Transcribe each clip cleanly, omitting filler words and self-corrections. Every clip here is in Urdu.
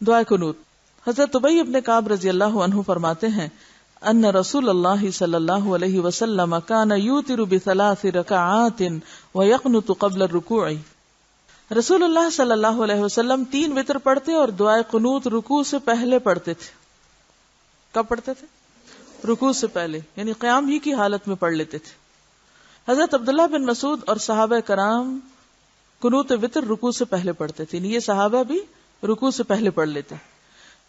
دعائے قنوت. حضرت ابی ابن کعب رضی اللہ عنہ فرماتے ہیں ان رسول اللہ صلی اللہ علیہ وسلم کان یوتر بثلاث رکعات ویقنت قبل الرکوع. رسول اللہ صلی اللہ علیہ وسلم 3 وتر پڑھتے اور دعائے قنوت رکوع سے پہلے پڑھتے تھے. کب پڑھتے تھے؟ رکوع سے پہلے، یعنی قیام ہی کی حالت میں پڑھ لیتے تھے. حضرت عبداللہ بن مسعود اور صحابہ کرام قنوت وتر رکوع سے پہلے پڑھتے تھے. یہ صحابہ بھی رکوع سے پہلے پڑھ لیتے.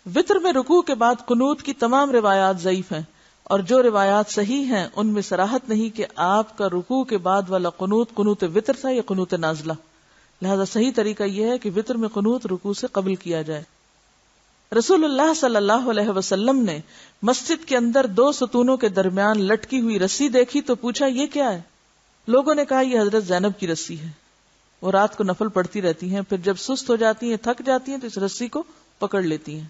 وتر میں رکوع کے بعد قنوت کی تمام روایات ضعیف ہیں، اور جو روایات صحیح ہیں ان میں صراحت نہیں کہ آپ کا رکوع کے بعد والا قنوت قنوت وتر تھا یا قنوت نازلہ. لہذا صحیح طریقہ یہ ہے کہ وتر میں قنوت رکوع سے قبل کیا جائے. رسول اللہ صلی اللہ علیہ وسلم نے مسجد کے اندر 2 ستونوں کے درمیان لٹکی ہوئی رسی دیکھی تو پوچھا یہ کیا ہے؟ لوگوں نے کہا یہ حضرت زینب کی رسی ہے، وہ رات کو نفل پڑھتی رہتی ہیں، پھر جب سست ہو جاتی ہیں، تھک جاتی ہیں تو اس رسی کو پکڑ لیتی ہیں.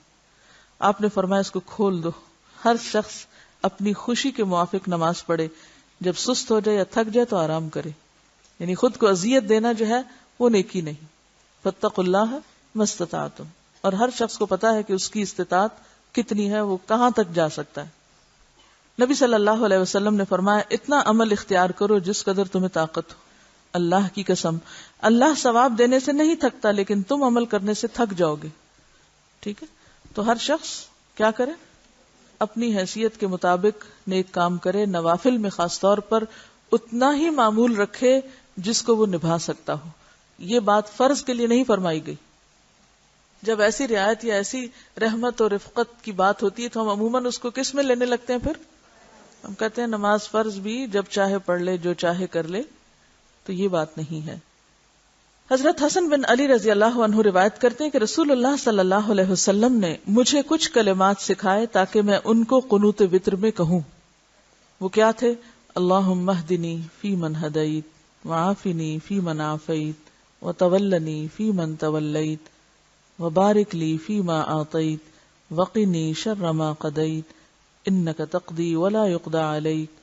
آپ نے فرمایا اس کو کھول دو. ہر شخص اپنی خوشی کے موافق نماز پڑھے، جب سست ہو جائے یا تھک جائے تو آرام کرے. یعنی خود کو اذیت دینا جو ہے وہ نیکی نہیں. فاتقوا اللہ ما استطعتم. اور ہر شخص کو پتا ہے کہ اس کی استطاعت کتنی ہے، وہ کہاں تک جا سکتا ہے. نبی صلی اللہ علیہ وسلم نے فرمایا اتنا عمل اختیار کرو جس قدر تمہیں طاقت ہو. اللہ کی قسم اللہ ثواب دینے سے نہیں تھکتا، لیکن تم عمل کرنے سے تھک جاؤ گے. ٹھیک ہے، تو ہر شخص کیا کرے؟ اپنی حیثیت کے مطابق نیک کام کرے. نوافل میں خاص طور پر اتنا ہی معمول رکھے جس کو وہ نبھا سکتا ہو. یہ بات فرض کے لیے نہیں فرمائی گئی. جب ایسی رعایت یا ایسی رحمت اور رفقت کی بات ہوتی ہے تو ہم عموماً اس کو کس میں لینے لگتے ہیں؟ پھر ہم کہتے ہیں نماز فرض بھی جب چاہے پڑھ لے، جو چاہے کر لے. تو یہ بات نہیں ہے. حضرت حسن بن علی رضی اللہ عنہ روایت کرتے ہیں کہ رسول اللہ صلی اللہ علیہ وسلم نے مجھے کچھ کلمات سکھائے تاکہ میں ان کو قنوت وتر میں کہوں. وہ کیا تھے؟ اللہم اہدنی فی من ہدیت وعافنی فی من عافیت وتولنی فی من تولیت وبارک لی فی ما اعطیت وقنی شر ما قضیت انک تقضی ولا یقضى علیک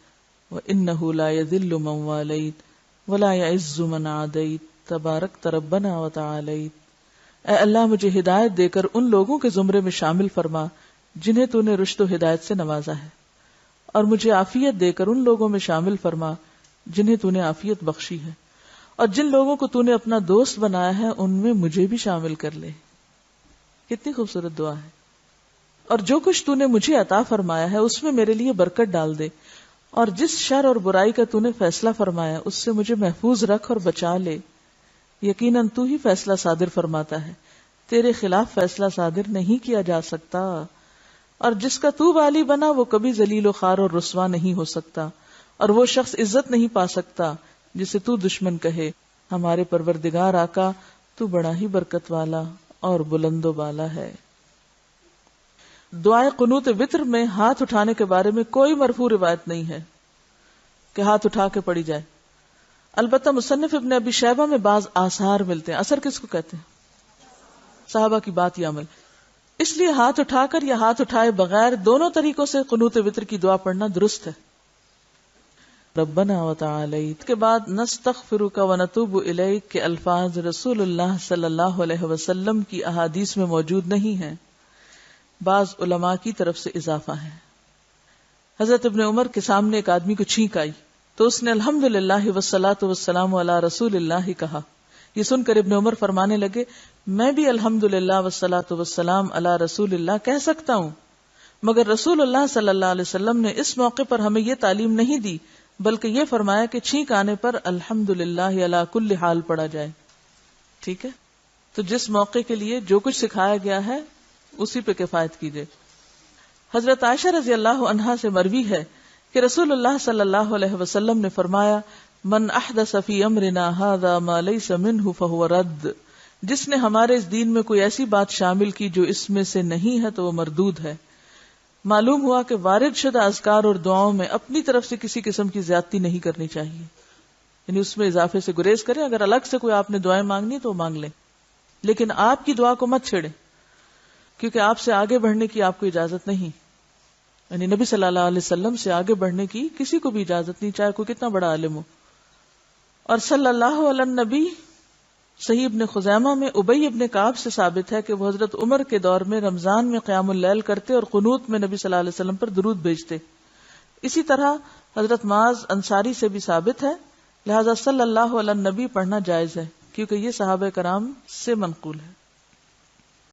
وانہ لا یذل من والیت ولا یعز من عادیت تبارک ربنا وتعالیت. اے اللہ مجھے ہدایت دے کر ان لوگوں کے زمرے میں شامل فرما جنہیں تو نے رشد و ہدایت سے نوازا ہے، اور مجھے عافیت دے کر ان لوگوں میں شامل فرما جنہیں تو نے عافیت بخشی ہے، اور جن لوگوں کو تو نے اپنا دوست بنایا ہے ان میں مجھے بھی شامل کر لے. کتنی خوبصورت دعا ہے. اور جو کچھ تو نے مجھے عطا فرمایا ہے اس میں میرے لیے برکت ڈال دے، اور جس شر اور برائی کا تو نے فیصلہ فرمایا اس سے مجھے محفوظ رکھ اور بچا لے. یقیناً تو ہی فیصلہ صادر فرماتا ہے، تیرے خلاف فیصلہ صادر نہیں کیا جا سکتا، اور جس کا تو والی بنا وہ کبھی ذلیل و خوار اور رسوا نہیں ہو سکتا، اور وہ شخص عزت نہیں پا سکتا جسے تو دشمن کہے. ہمارے پروردگار آقا تو بڑا ہی برکت والا اور بلند و بالا ہے. دعائے قنوت وتر میں ہاتھ اٹھانے کے بارے میں کوئی مرفوع روایت نہیں ہے کہ ہاتھ اٹھا کے پڑھی جائے. البتہ مصنف ابن ابی شیبہ میں بعض آثار ملتے ہیں. اثر کس کو کہتے ہیں؟ صحابہ کی بات یا عمل. اس لیے ہاتھ اٹھا کر یا ہاتھ اٹھائے بغیر دونوں طریقوں سے قنوت وتر کی دعا پڑھنا درست ہے. ربنا وتعالیت کے بعد نستغفرک ونتوب الیک کے الفاظ رسول اللہ صلی اللہ علیہ وسلم کی احادیث میں موجود نہیں ہیں، بعض علماء کی طرف سے اضافہ ہے. حضرت ابن عمر کے سامنے ایک آدمی کو چھینک آئی تو اس نے الحمدللہ والصلاۃ والسلام علی رسول اللہ کہا. یہ سن کر ابن عمر فرمانے لگے میں بھی الحمدللہ والصلاۃ والسلام علی رسول اللہ کہہ سکتا ہوں، مگر رسول اللہ صلی اللہ علیہ وسلم نے اس موقع پر ہمیں یہ تعلیم نہیں دی، بلکہ یہ فرمایا کہ چھینک آنے پر الحمدللہ علی کل حال پڑھا جائے. ٹھیک ہے، تو جس موقع کے لیے جو کچھ سکھایا گیا ہے اسی پہ کفایت کیجیے. حضرت عائشہ رضی اللہ عنہا سے مروی ہے کہ رسول اللہ صلی اللہ علیہ وسلم نے فرمایا من احدث فی امرنا ھذا ما لیس منہ فہو رد. جس نے ہمارے اس دین میں کوئی ایسی بات شامل کی جو اس میں سے نہیں ہے تو وہ مردود ہے. معلوم ہوا کہ وارد شدہ اذکار اور دعاؤں میں اپنی طرف سے کسی قسم کی زیادتی نہیں کرنی چاہیے، یعنی اس میں اضافے سے گریز کریں. اگر الگ سے کوئی آپ نے دعائیں مانگنی تو مانگ لیں، لیکن آپ کی دعا کو مت چھیڑیں، کیونکہ آپ سے آگے بڑھنے کی آپ کو اجازت نہیں. یعنی نبی صلی اللہ علیہ وسلم سے آگے بڑھنے کی کسی کو بھی اجازت نہیں، چاہے کوئی کتنا بڑا عالم ہو. اور صلی اللہ علیہ نبی صحیح ابن خزیمہ میں ابی ابن کعب سے ثابت ہے کہ وہ حضرت عمر کے دور میں رمضان میں قیام اللیل کرتے اور قنوت میں نبی صلی اللہ علیہ وسلم پر درود بھیجتے. اسی طرح حضرت معاذ انصاری سے بھی ثابت ہے، لہذا صلی اللہ علیہ نبی پڑھنا جائز ہے کیونکہ یہ صحابہ کرام سے منقول ہے.